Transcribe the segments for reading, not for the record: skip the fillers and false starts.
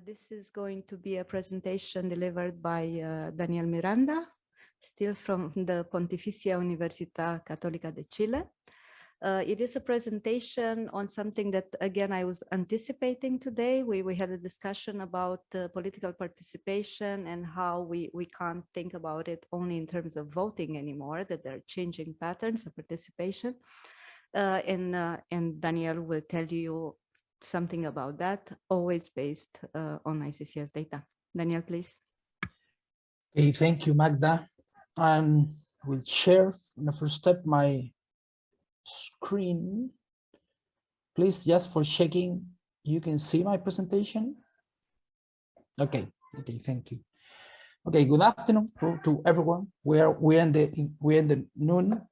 This is going to be a presentation delivered by Daniel Miranda, still from the Pontificia Universidad Católica de Chile. It is a presentation on something that, again, I was anticipating today. We had a discussion about political participation and how we can't think about it only in terms of voting anymore, that there are changing patterns of participation. And Daniel will tell you something about that, always based on ICCS data. Daniel, please. Okay, thank you, Magda. I will share in the first step my screen. Please, just for checking, you can see my presentation. Okay, thank you. Okay, good afternoon to everyone. We're in the noon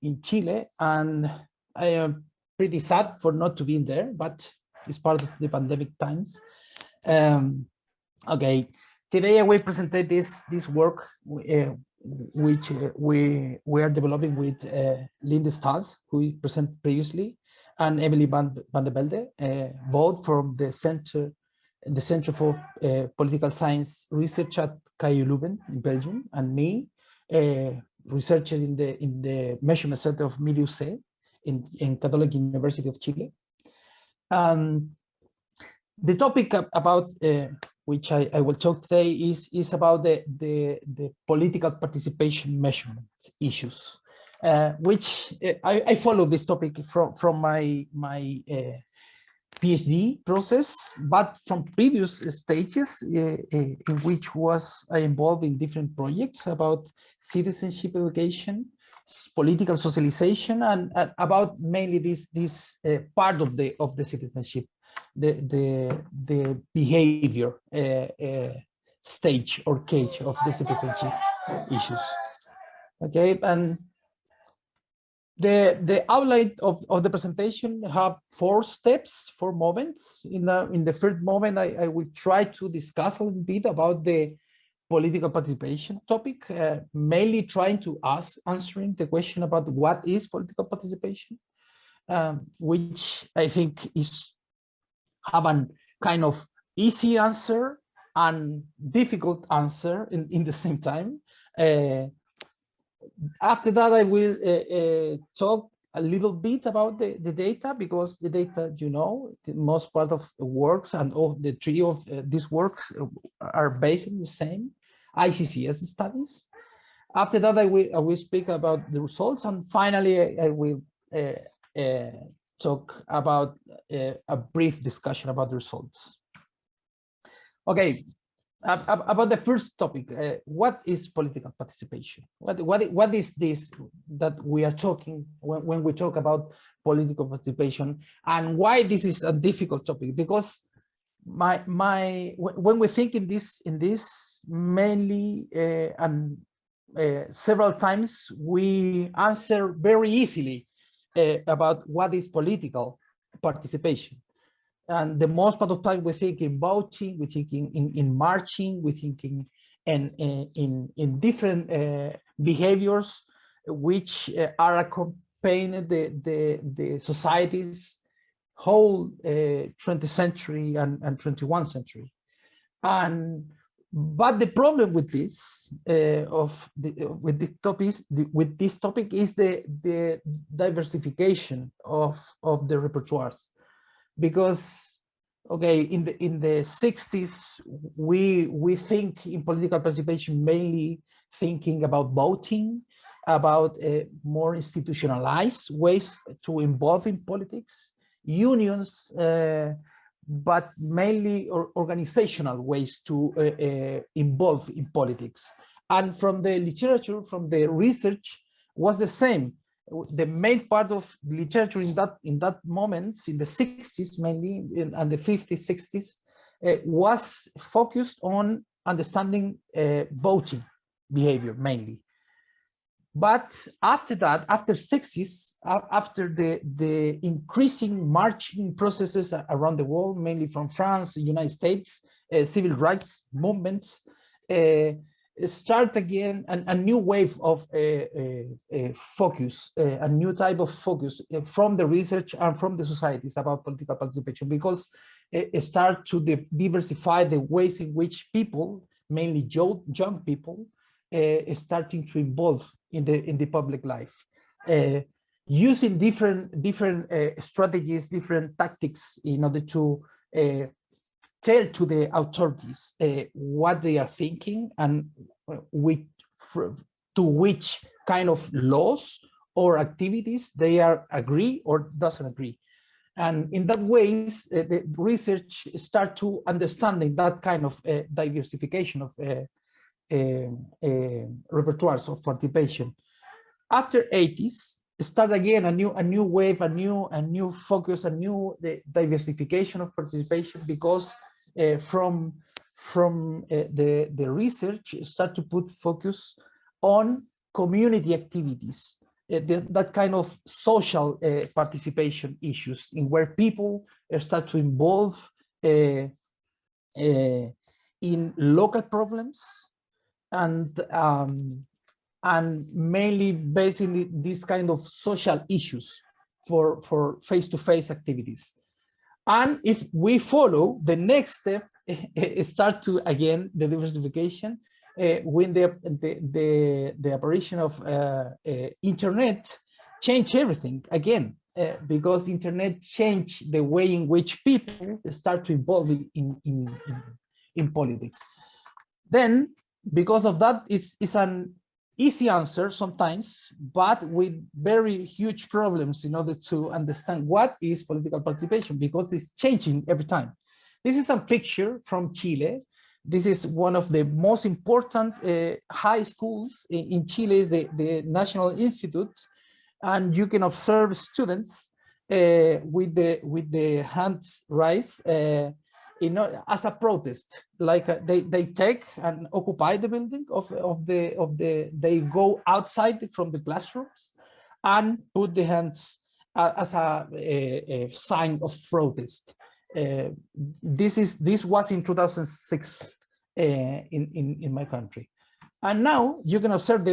in Chile, and I am pretty sad for not to be in there, but it's part of the pandemic times. Okay, today I will present this work which we are developing with Linde, who we presented previously, and Emilie Vandevelde, both from the Center for Political Science Research at KU Leuven in Belgium, and me, researcher in the Measurement Center of Milieu in Católica University of Chile. The topic about which I will talk today is about the political participation measurement issues, which I follow this topic from my PhD process, but from previous stages in which was I involved in different projects about citizenship education, political socialization, and about mainly this part of the citizenship, the behavior stage or cage of the citizenship issues. Okay, and the outline of the presentation have four moments. In the first moment, I will try to discuss a little bit about the political participation topic, mainly trying to answering the question about what is political participation, which I think have a kind of easy answer and difficult answer in the same time. After that, I will talk a little bit about the data, because the data, the most part of the works and all the three of these works are based on the same ICCS studies. After that, I will speak about the results, and finally, I will talk about a brief discussion about the results. Okay. About the first topic, what is political participation? What is this that we are talking when we talk about political participation, and why this is a difficult topic? Because when we think in this mainly and several times we answer very easily about what is political participation. And the most part of the time we think in voting, we think in marching, we think in different behaviors which are accompanying the society's whole 20th century and 21st century. But the problem with this with this topic is the diversification of the repertoires. Because, okay, in the 60s, we think in political participation mainly thinking about voting, about more institutionalized ways to involve in politics, unions, but mainly organizational ways to involve in politics. And from the literature, from the research, was the same. The main part of literature in that moment, in the 60s mainly, and the 50s, 60s, was focused on understanding voting behavior mainly. But after that, after 60s, after the increasing marching processes around the world, mainly from France, the United States, civil rights movements, start again a new wave of focus, a new type of focus from the research and from the societies about political participation, because start to diversify the ways in which people, mainly young people, starting to involve in the public life, using different strategies, different tactics in order to tell to the authorities what they are thinking and to which kind of laws or activities they are agree or doesn't agree. And in that ways, the research start to understanding that kind of diversification of repertoires of participation. After 80s, start again a new wave, a new focus, a new diversification of participation, because from the research start to put focus on community activities, that kind of social participation issues, in where people start to involve in local problems, and mainly based in this kind of social issues for face-to-face activities. And if we follow the next step, start to again the diversification, when the apparition of internet changed everything again, because internet changed the way in which people start to involve in politics. Then, because of that, it's an easy answer sometimes, but with very huge problems in order to understand what is political participation, because it's changing every time. This is a picture from Chile. This is one of the most important high schools in Chile, is the National Institute, and you can observe students with the hands raised, as a protest, like they take and occupy the building they go outside from the classrooms and put the hands as a sign of protest. This was in 2006 in my country, and now you can observe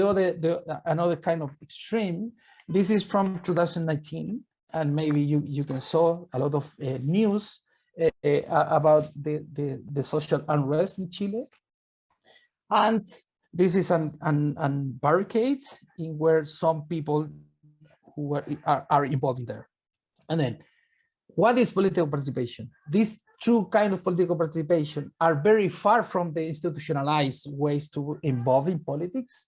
another kind of extreme. This is from 2019, and maybe you can saw a lot of news about the social unrest in Chile. And this is an barricade in where some people who are involved in there. And then, what is political participation? These two kinds of political participation are very far from the institutionalized ways to involve in politics.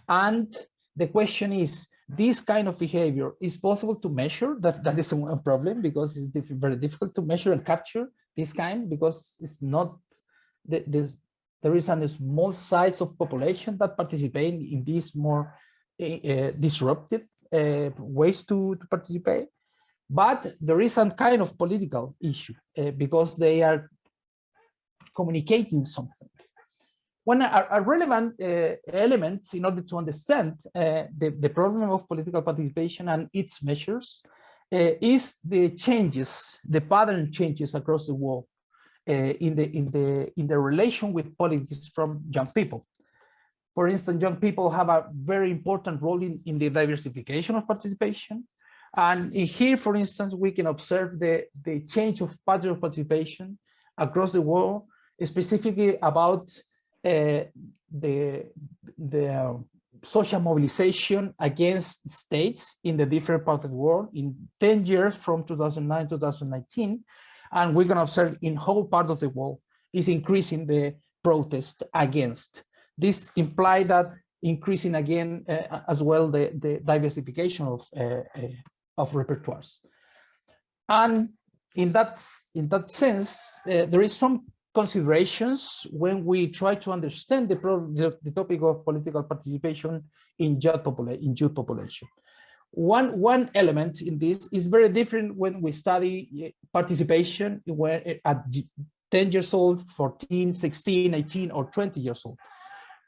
And the question is, this kind of behavior is possible to measure? That is one problem, because it's very difficult to measure and capture this kind, because it's not, there is a small size of population that participate in these more disruptive ways to participate. But there is some kind of political issue because they are communicating something. One a relevant elements in order to understand the problem of political participation and its measures is the changes, the pattern changes across the world in the relation with politics from young people. For instance, young people have a very important role in the diversification of participation. And in here, for instance, we can observe the change of pattern of participation across the world, specifically about the social mobilization against states in the different parts of the world in 10 years from 2009 to 2019. And we can observe in whole part of the world is increasing the protest against. This implies that increasing again as well the diversification of repertoires. And in that sense, there is some considerations when we try to understand the topic of political participation in youth population. One element in this is very different when we study participation at 10 years old, 14, 16, 18, or 20 years old.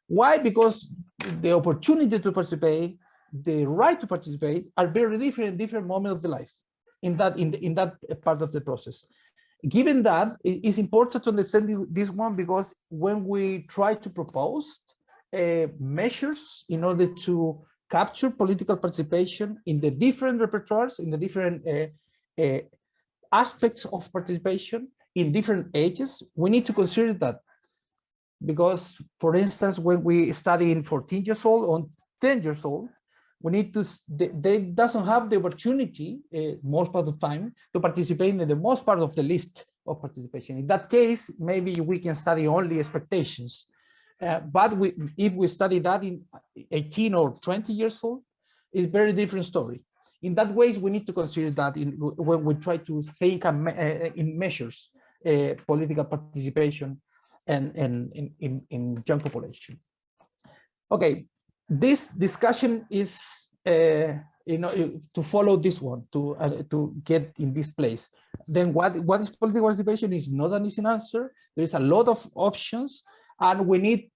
Why? Because the opportunity to participate, the right to participate, are very different in different moments of the life in that part of the process. Given that, it's important to understand this one, because when we try to propose measures in order to capture political participation in the different repertoires, in the different aspects of participation, in different ages, we need to consider that, because, for instance, when we study in 14 years old or 10 years old, we need to, they doesn't have the opportunity, most part of the time, to participate in the most part of the list of participation. In that case, maybe we can study only expectations. But if we study that in 18 or 20 years old, it's a very different story. In that way, we need to consider that when we try to think in measures, political participation and in young population. Okay, this discussion is to follow this one, to get in this place. Then what is political participation is not an easy answer. There is a lot of options, and we need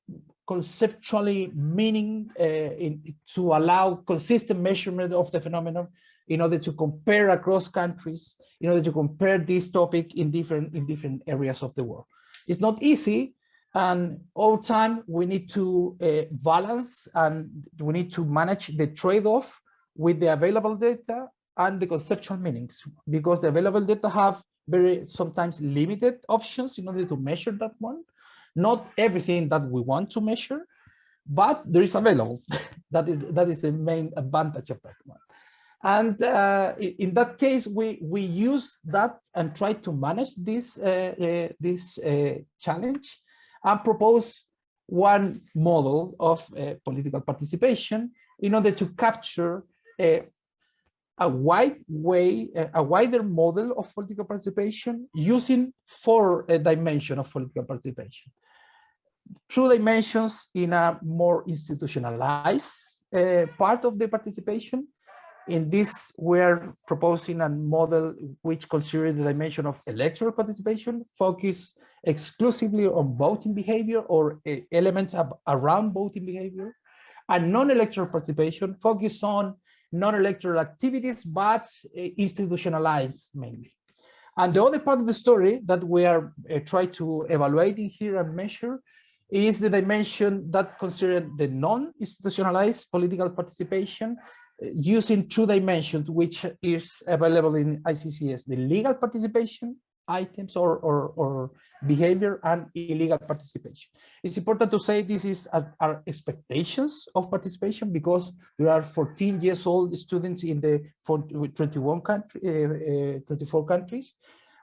conceptually meaning to allow consistent measurement of the phenomenon in order to compare across countries, in order to compare this topic in different areas of the world. It's not easy, and all time we need to balance, and we need to manage the trade-off with the available data and the conceptual meanings, because the available data have sometimes limited options in order to measure that one. Not everything that we want to measure, but there is available. that is the main advantage of that one. And in that case, we use that and try to manage this challenge and propose one model of political participation in order to capture a wider model of political participation using 4 dimensions of political participation. 2 dimensions in a more institutionalized part of the participation. In this, we're proposing a model which considers the dimension of electoral participation, focus exclusively on voting behavior or elements around voting behavior, and non-electoral participation, focus on non-electoral activities, but institutionalized mainly. And the other part of the story that we are trying to evaluate in here and measure is the dimension that considers the non-institutionalized political participation using 2 dimensions, which is available in ICCS, the legal participation items or behavior and illegal participation. It's important to say this is our expectations of participation, because there are 14 years old students in the 24 countries,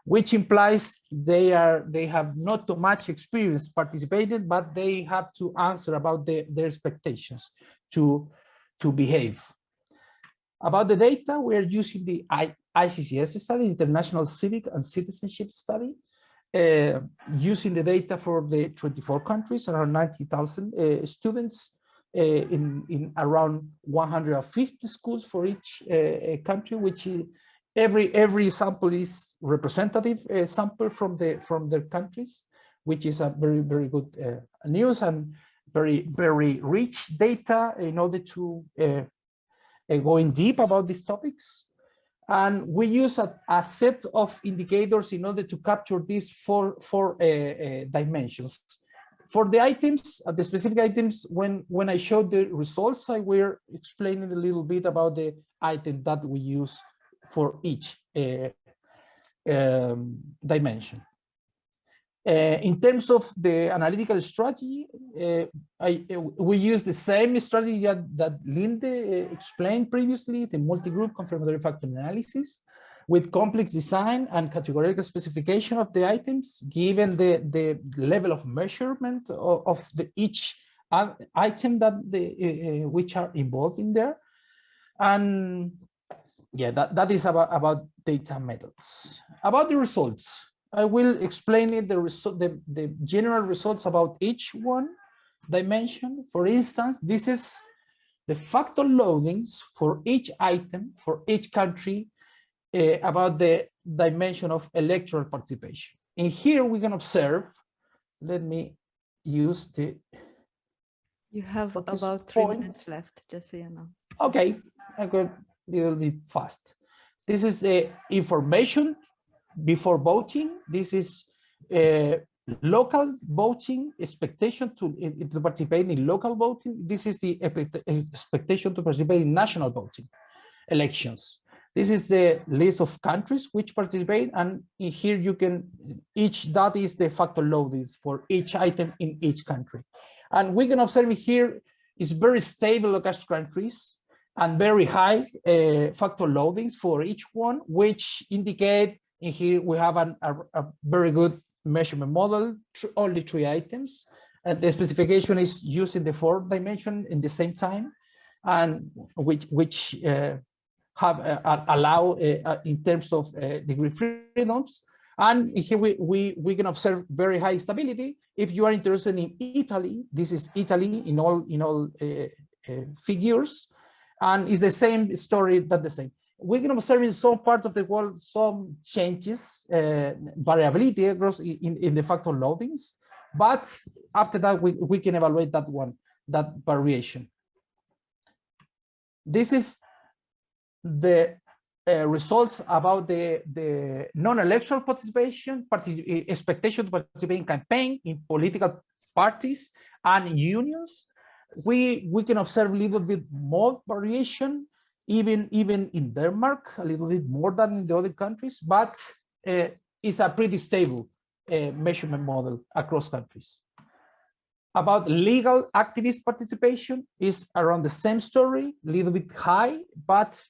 which implies they have not too much experience participating, but they have to answer about their expectations to behave. About the data, we are using the ICCS study, International Civic and Citizenship Study, using the data for the 24 countries, around 90,000 students in around 150 schools for each country, which is every sample is representative sample from their countries, which is a very good news and very rich data in order to going deep about these topics. And we use a set of indicators in order to capture these four dimensions. For the items, the specific items, when I showed the results, I were explaining a little bit about the items that we use for each dimension. In terms of the analytical strategy, we use the same strategy that Linde explained previously, the multi-group confirmatory factor analysis, with complex design and categorical specification of the items, given the level of measurement of each item that which are involved in there. And yeah, that is about data methods. About the results, I will explain it, the general results about each one dimension. For instance, this is the factor loadings for each item, for each country, about the dimension of electoral participation. And here we can observe, let me use the... You have about 3 minutes left, just so you know. Okay, I go a little bit fast. This is the information before voting. This is local voting, expectation to participate in local voting. This is the expectation to participate in national voting elections. This is the list of countries which participate, and in here you can, each dot is the factor loadings for each item in each country. And we can observe here is very stable across countries and very high factor loadings for each one, which indicate in here we have a very good measurement model, only 3 items. And the specification is using the 4 dimension in the same time, and which have allow in terms of degree freedoms. And here we can observe very high stability. If you are interested in Italy, this is Italy in all figures, and it's the same story that the same. We can observe in some part of the world some changes, variability across in the factor loadings, but after that we can evaluate that variation. This is the results about the non-electoral participation, expectation to participate in campaign, in political parties and unions. We can observe a little bit more variation, even in Denmark, a little bit more than in the other countries, but it's a pretty stable measurement model across countries. About legal activist participation is around the same story, a little bit high, but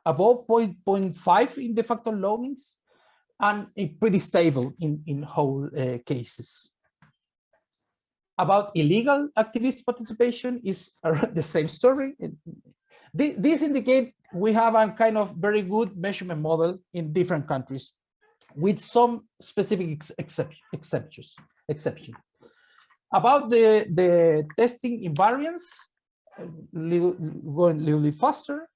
above 0.5 in the factor loadings, and pretty stable in whole cases. About illegal activist participation is around the same story. This indicates we have a kind of very good measurement model in different countries, with some specific exceptions. About the testing invariance, going a little bit faster.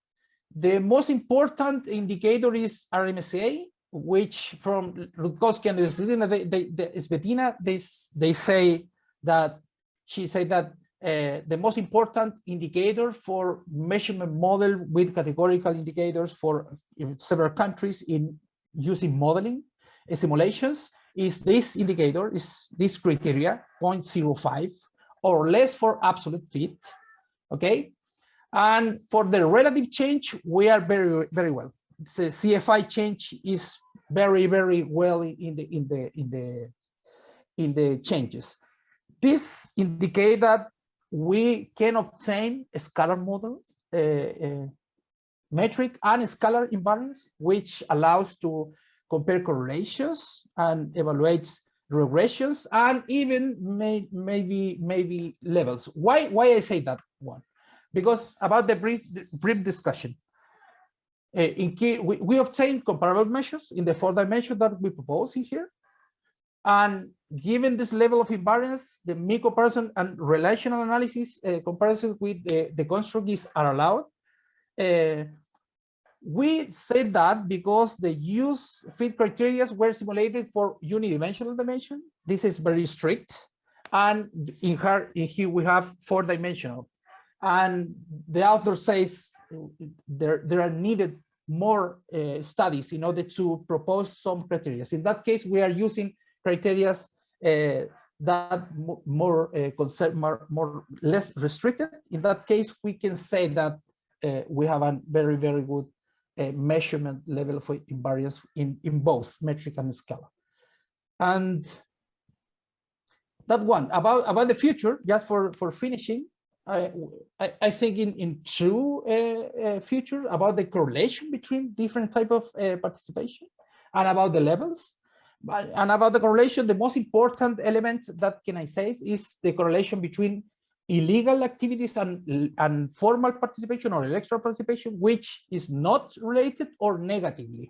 The most important indicator is RMSA, which from Rutkowski and Svetlana, they say that, she said that the most important indicator for measurement model with categorical indicators for several countries in using modeling simulations is this indicator, is this criteria, 0.05 or less for absolute fit, okay? And for the relative change, we are very, very well. The CFI change is very, very well in the changes. This indicates that we can obtain a scalar model, metric and scalar invariance, which allows to compare correlations and evaluates regressions and even maybe levels. Why I say that one? Because about the brief discussion. We obtain comparable measures in the 4 dimensions that we propose in here. And given this level of invariance, the mean comparison and relational analysis comparison with the constructs are allowed. We said that because the use fit criteria were simulated for unidimensional dimension. This is very strict. And in here we have 4 dimensional. And the author says there are needed more studies in order to propose some criteria. In that case, we are using criteria that less restricted. In that case, we can say that we have a very, very good measurement level for invariance in both metric and scalar. And that one about the future, just for finishing, I think in true future about the correlation between different type of participation and about the levels. And about the correlation, the most important element that can I say is the correlation between illegal activities and formal participation or electoral participation, which is not related or negatively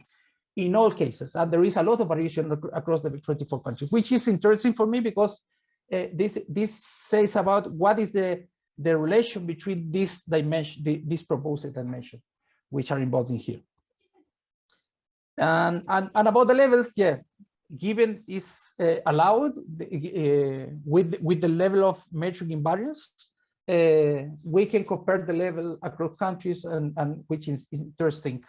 in all cases. And there is a lot of variation across the 24 countries, which is interesting for me because this says about what is the relation between this dimension, this proposed dimension, which are involved in here. And about the levels, yeah, given is allowed with the level of metric invariance, we can compare the level across countries, and which is interesting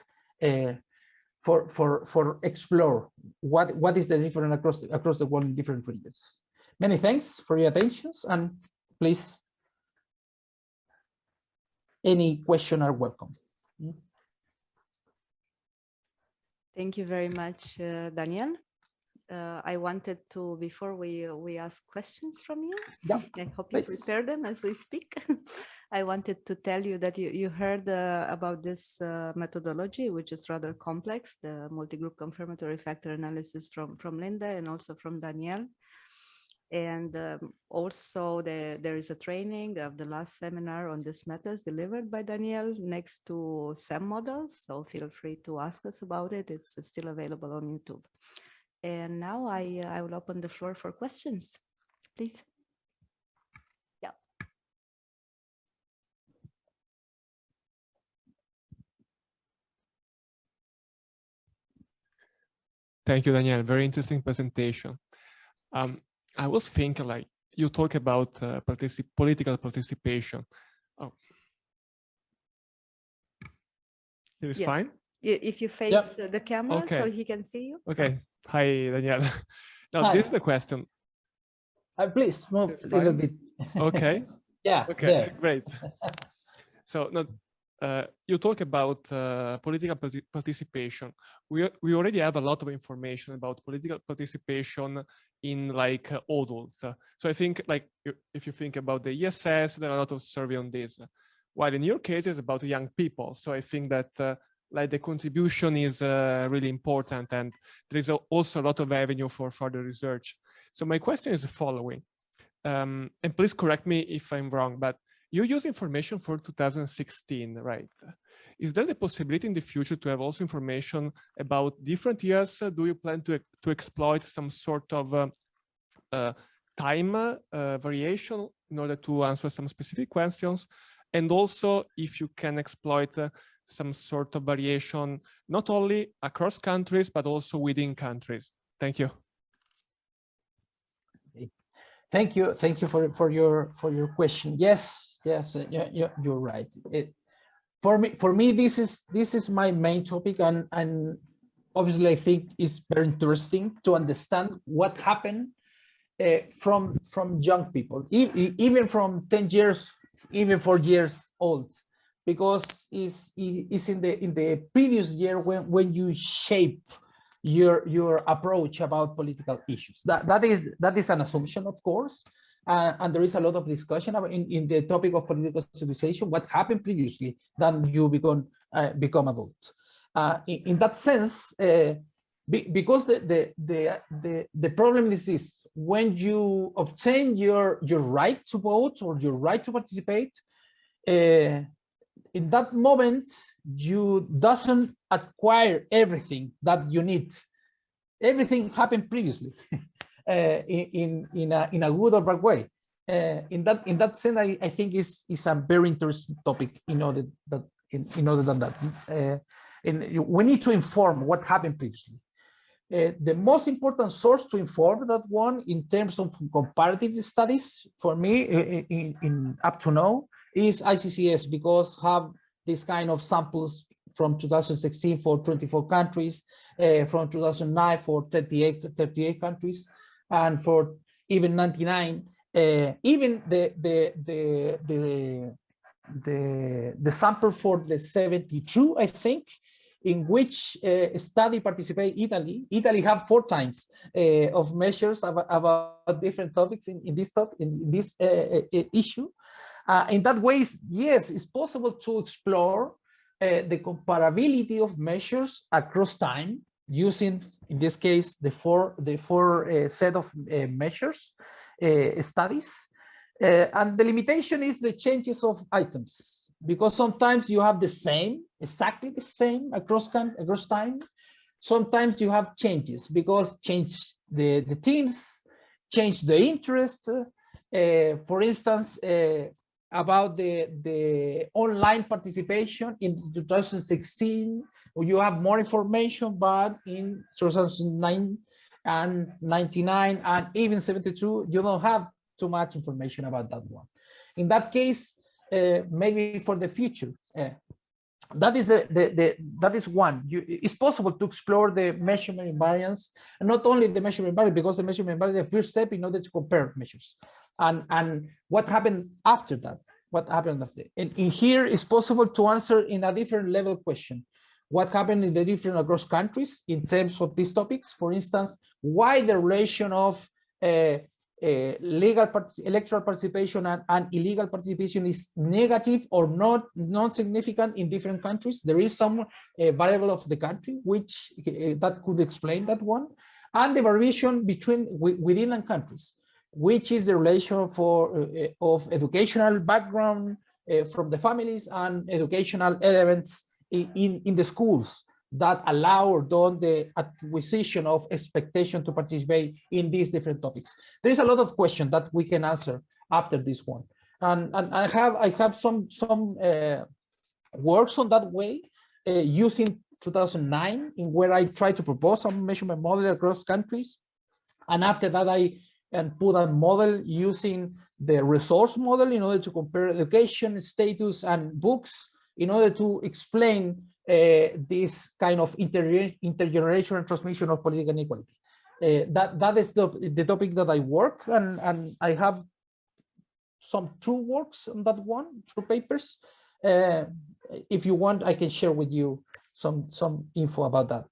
for explore what is the difference across the world in different regions. Many thanks for your attentions, and please, any question are welcome. Thank you very much, Daniel. I wanted to, before we ask questions from you, Yeah, I hope you please. prepare them as we speak. I wanted to tell you that you heard about this methodology, which is rather complex, the multi-group confirmatory factor analysis from Linde and also from Daniel. And also there is a training of the last seminar on these methods delivered by Daniel next to SEM models. So feel free to ask us about it. It's still available on YouTube. And now I will open the floor for questions, please. Yeah. Thank you, Daniel. Very interesting presentation. I was thinking, like, you talk about political participation. Oh, it is fine. If you face the camera, Okay. so he can see you. Okay. Hi, Daniel. Now, Hi. this is the question. Please move It's a little fine. bit. Okay. Yeah. Okay. There. Great. So, now, you talk about political participation. We already have a lot of information about political participation in like adults. So I think, like, if you think about the ESS, there are a lot of survey on this. While in your case, it's about young people. So I think that like the contribution is really important, and there is also a lot of avenue for further research. So my question is the following, and please correct me if I'm wrong, but you use information for 2016, right? Is there the possibility in the future to have also information about different years? Do you plan to exploit some sort of time variation in order to answer some specific questions? And also, if you can exploit some sort of variation, not only across countries, but also within countries. Thank you. Thank you for your question. Yes, you're right. For me this is my main topic, and obviously I think it's very interesting to understand what happened from young people, even from 10 years, even 4 years old, because it's in the previous year when you shape your approach about political issues. That is an assumption, of course, and there is a lot of discussion about in the topic of political civilization, what happened previously than you become adult. In that sense, because the problem is this: when you obtain your right to vote or your right to participate, in that moment you doesn't acquire everything that you need. Everything happened previously in a good or bad way. In that sense, I think is a very interesting topic. In order than that, we need to inform what happened previously. The most important source to inform that one in terms of comparative studies for me in up to now is ICCS, because have this kind of samples from 2016 for 24 countries, from 2009 for 38 countries, and for even 99. Even the sample for the 72, I think, in which study participate Italy. Italy have 4 times of measures about different topics in this issue. In that way, yes, it's possible to explore the comparability of measures across time using, in this case, the four set of measures studies. And the limitation is the changes of items, because sometimes you have the same, exactly the same across time. Sometimes you have changes because change the themes, change the interest. For instance, about the online participation in 2016, you have more information, but in 2009 and 99 and even 72, you don't have too much information about that one. In that case, maybe for the future, that is one. It's possible to explore the measurement invariance, and not only the measurement invariance, because the measurement invariance is the first step in order to compare measures, and what happened after that. What happened after? And in here, it's possible to answer in a different level question. what happened in the different across countries in terms of these topics. For instance, why the relation of electoral participation and illegal participation is negative or not non-significant in different countries. There is some variable of the country which that could explain that one, and the variation within the countries, which is the relation of educational background from the families and educational elements in the schools that allow or don't the acquisition of expectation to participate in these different topics. There is a lot of questions that we can answer after this one, and I have some works on that way using 2009, in where I try to propose some measurement model across countries, and after that I put a model using the resource model in order to compare education status and books in order to explain this kind of intergenerational transmission of political inequality. That is the topic that I work, and I have some true works on that one, true papers. If you want, I can share with you some info about that.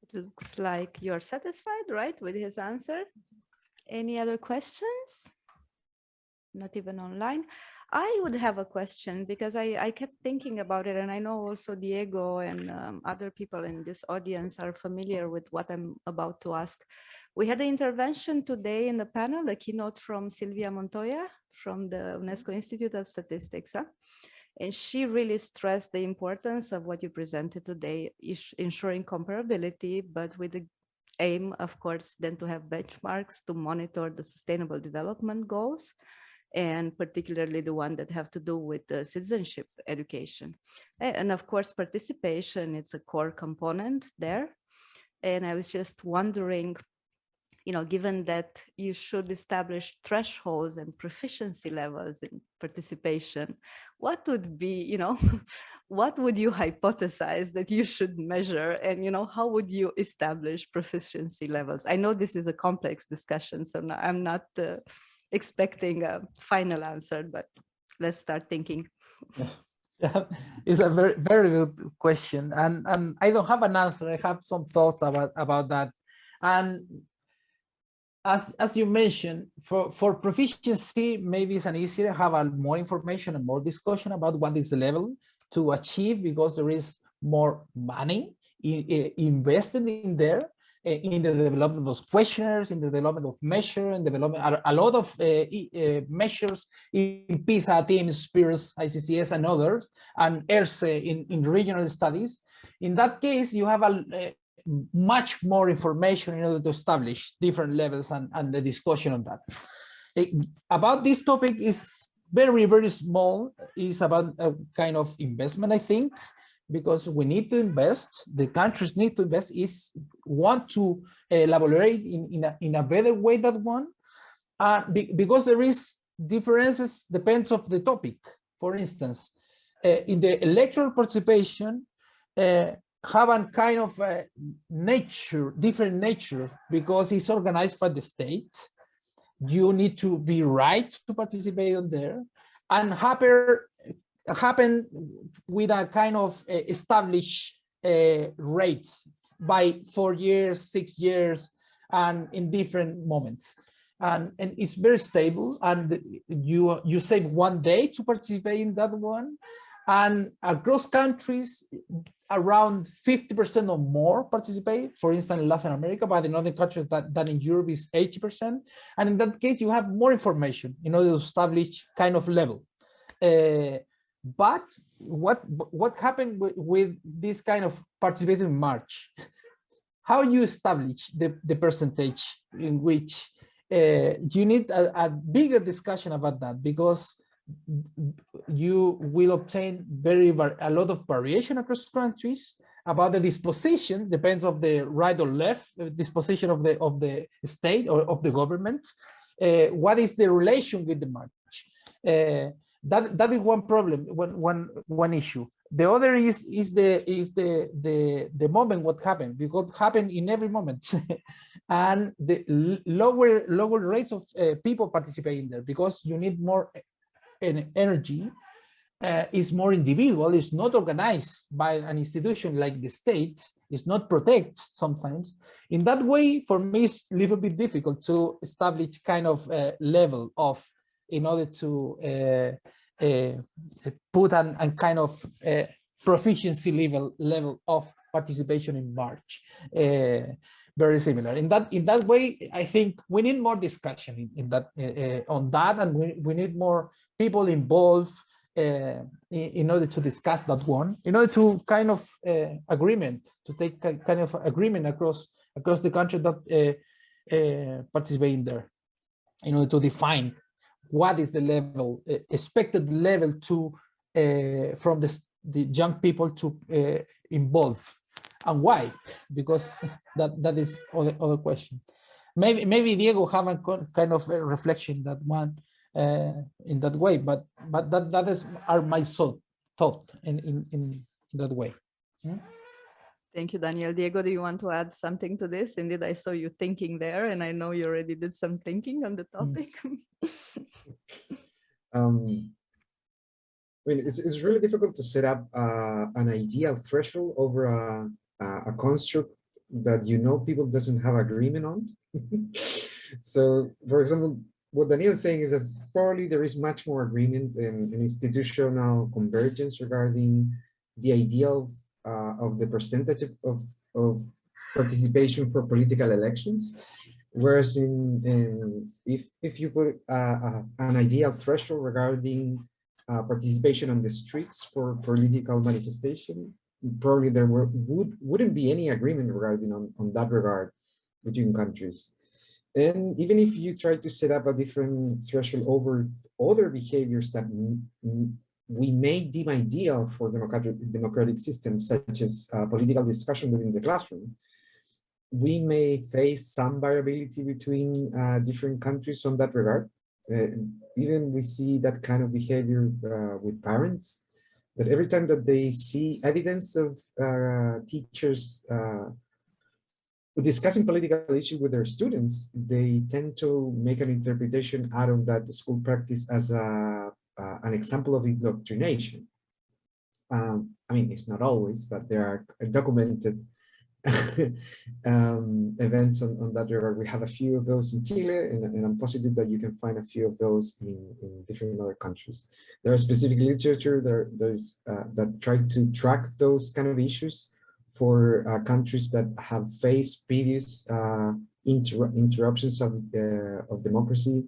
It looks like you're satisfied, right, with his answer. Any other questions? Not even online. I would have a question, because I kept thinking about it, and I know also Diego and other people in this audience are familiar with what I'm about to ask. We had an intervention today in the panel, a keynote from Silvia Montoya from the UNESCO Institute of Statistics. And she really stressed the importance of what you presented today, ensuring comparability, but with the aim, of course, then to have benchmarks to monitor the sustainable development goals, and particularly the one that have to do with the citizenship education. And of course, participation, it's a core component there. And I was just wondering, given that you should establish thresholds and proficiency levels in participation, what would be, what would you hypothesize that you should measure, and, how would you establish proficiency levels? I know this is a complex discussion, so I'm not expecting a final answer, but let's start thinking. Yeah, it's a very, very good question, and I don't have an answer. I have some thoughts about that. And as you mentioned, for proficiency, maybe it's an easier to have more information and more discussion about what is the level to achieve, because there is more money invested in there, in the development of questionnaires, in the development of measures, and development a lot of measures in PISA, TIMSS, SPIRS, ICCS, and others, and ERSE in regional studies. In that case, you have much more information in order to establish different levels and the discussion on that. About this topic is very, very small. It's about a kind of investment, I think, because we need to invest, the countries need to invest, want to elaborate in a better way that one, because there is differences, depends of the topic. For instance, in the electoral participation, have a kind of different nature, because it's organized by the state. You need to be right to participate on there, and happen with a kind of established rates by 4 years, 6 years, and in different moments. And it's very stable, and you save 1 day to participate in that one. And across countries, around 50% or more participate, for instance, in Latin America, but in other countries than in Europe is 80%. And in that case, you have more information in order to establish kind of level. But what happened with this kind of participation in March? How you establish the percentage in which you need a bigger discussion about that, because you will obtain a lot of variation across countries about the disposition, depends of the right or left disposition of the state or of the government. What is the relation with the March? That is one problem, one issue. The other is the moment what happened, because happened in every moment, and the lower rates of people participating there, because you need more energy is more individual, is not organized by an institution like the state, is not protected sometimes. In that way, for me, it's a little bit difficult to establish kind of level of, in order to put an kind of proficiency level of participation in March. Very similar. In that way, I think we need more discussion in that on that, and we need more people involved in order to discuss that one, in order to kind of agreement, to take a kind of agreement across the country that participate in there, in order to define what is the level, expected level to from the young people to involve, and why, because that is other question. Maybe Diego have a kind of a reflection that one in that way, but that is my thought in that way. Thank you, Daniel. Diego, do you want to add something to this? Indeed, I saw you thinking there, and I know you already did some thinking on the topic. I mean, it's really difficult to set up an ideal threshold over a construct that people doesn't have agreement on. So, for example, what Daniel is saying is that probably there is much more agreement and institutional convergence regarding the ideal of the percentage of participation for political elections. Whereas if you put an ideal threshold regarding participation on the streets for political manifestation, probably there wouldn't be any agreement regarding on that regard between countries. And even if you try to set up a different threshold over other behaviors that we may deem ideal for democratic systems, such as political discussion within the classroom, we may face some variability between different countries on that regard. Even we see that kind of behavior with parents, that every time that they see evidence of teachers discussing political issues with their students, they tend to make an interpretation out of that school practice as an example of indoctrination. I mean, it's not always, but there are documented events on that regard. We have a few of those in Chile, and I'm positive that you can find a few of those in different other countries. There are specific literature that try to track those kind of issues for countries that have faced previous interruptions of democracy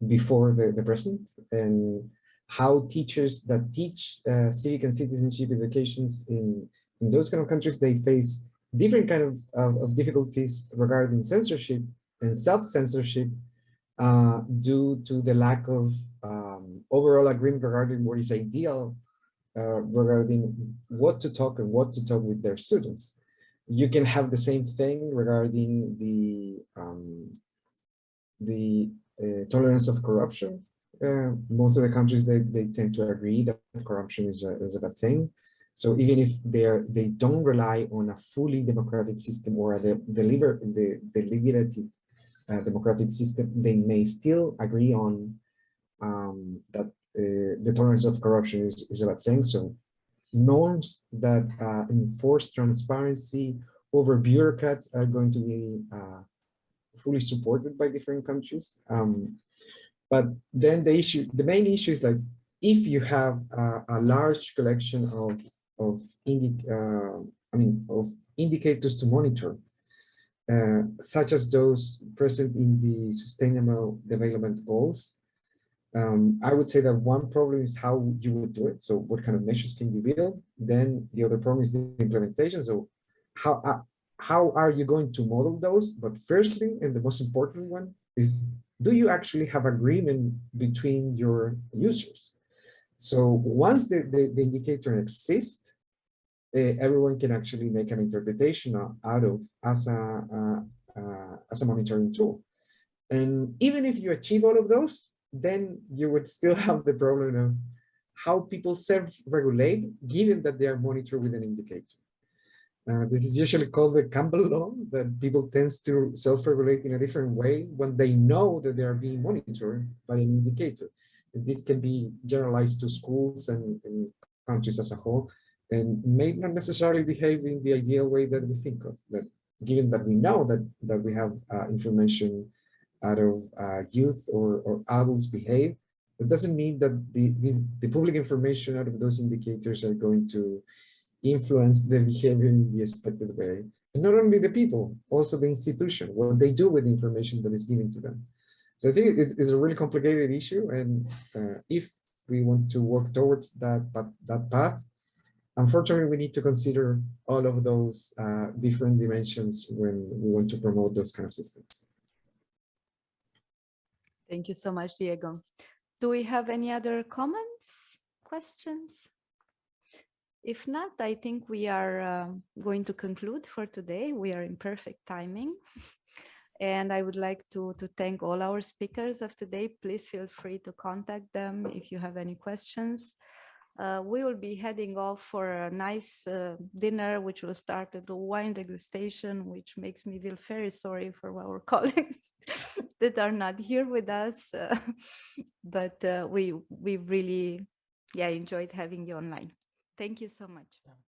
before the present, and how teachers that teach civic and citizenship educations in those kind of countries, they face different kind of difficulties regarding censorship and self-censorship due to the lack of overall agreement regarding what is ideal regarding what to talk with their students. You can have the same thing regarding the tolerance of corruption. Most of the countries, they tend to agree that corruption is a bad thing. So even if they don't rely on a fully democratic system or the deliberative democratic system, they may still agree on that the tolerance of corruption is a bad thing. So norms that enforce transparency over bureaucrats are going to be fully supported by different countries. But then the main issue is like, if you have a large collection of indicators to monitor, such as those present in the Sustainable Development Goals, I would say that one problem is how you would do it. So what kind of measures can you build? Then the other problem is the implementation. So how are you going to model those? But firstly, and the most important one is, do you actually have agreement between your users? So once the indicator exists, everyone can actually make an interpretation out of as a monitoring tool. And even if you achieve all of those, then you would still have the problem of how people self-regulate, given that they are monitored with an indicator. This is usually called the Campbell law, that people tend to self-regulate in a different way when they know that they are being monitored by an indicator. this can be generalized to schools and countries as a whole, and may not necessarily behave in the ideal way that we think of. That given that we know that we have information out of youth or adults behave, that doesn't mean that the public information out of those indicators are going to influence the behavior in the expected way. And not only the people, also the institution, what they do with the information that is given to them. So I think it's a really complicated issue. And if we want to work towards that path, unfortunately, we need to consider all of those different dimensions when we want to promote those kind of systems. Thank you so much, Diego. Do we have any other comments, questions? If not, I think we are going to conclude for today. We are in perfect timing. And I would like to thank all our speakers of today. Please feel free to contact them if you have any questions. We will be heading off for a nice dinner, which will start at the wine degustation, which makes me feel very sorry for our colleagues that are not here with us. But we really enjoyed having you online. Thank you so much.